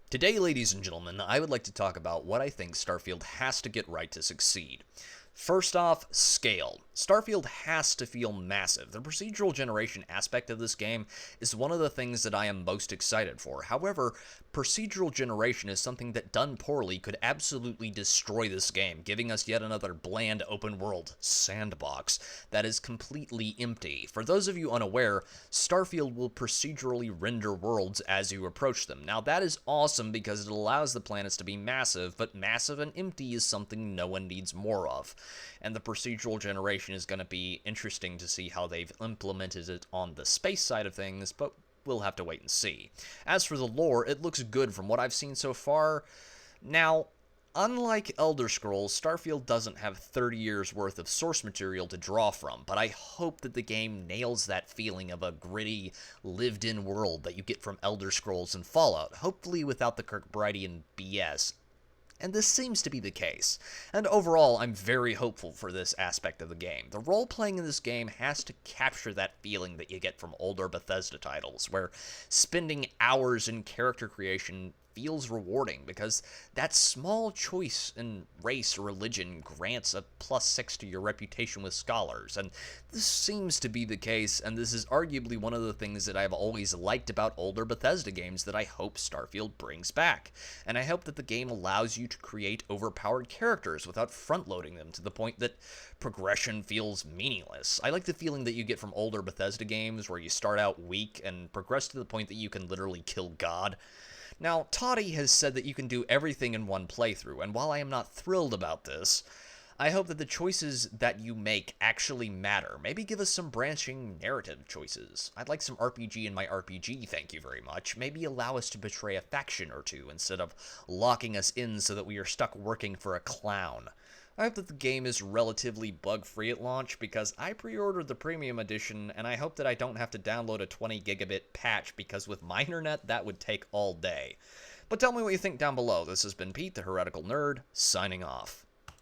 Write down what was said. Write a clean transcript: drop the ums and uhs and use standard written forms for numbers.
Today, ladies and gentlemen, I would like to talk about what I think Starfield has to get right to succeed. First off, scale. Starfield has to feel massive. The procedural generation aspect of this game is one of the things that I am most excited for. However, procedural generation is something that done poorly could absolutely destroy this game, giving us yet another bland open world sandbox that is completely empty. For those of you unaware, Starfield will procedurally render worlds as you approach them. Now that is awesome because it allows the planets to be massive, but massive and empty is something no one needs more of. And the procedural generation is going to be interesting to see how they've implemented it on the space side of things, but we'll have to wait and see. As for the lore, it looks good from what I've seen so far. Now, unlike Elder Scrolls, Starfield doesn't have 30 years worth of source material to draw from, but I hope that the game nails that feeling of a gritty, lived-in world that you get from Elder Scrolls and Fallout, hopefully without the Kirkbridean BS. And this seems to be the case. And overall, I'm very hopeful for this aspect of the game. The role-playing in this game has to capture that feeling that you get from older Bethesda titles, where spending hours in character creation feels rewarding because that small choice in race or religion grants a +6 to your reputation with scholars, and this seems to be the case, and this is arguably one of the things that I've always liked about older Bethesda games that I hope Starfield brings back, and I hope that the game allows you to create overpowered characters without front-loading them to the point that progression feels meaningless. I like the feeling that you get from older Bethesda games where you start out weak and progress to the point that you can literally kill God. Now, Toddy has said that you can do everything in one playthrough, and while I am not thrilled about this, I hope that the choices that you make actually matter. Maybe give us some branching narrative choices. I'd like some RPG in my RPG, thank you very much. Maybe allow us to betray a faction or two instead of locking us in so that we are stuck working for a clown. I hope that the game is relatively bug-free at launch because I pre-ordered the premium edition and I hope that I don't have to download a 20 gigabit patch because with my internet that would take all day. But tell me what you think down below. This has been Pete, the Heretical Nerd, signing off.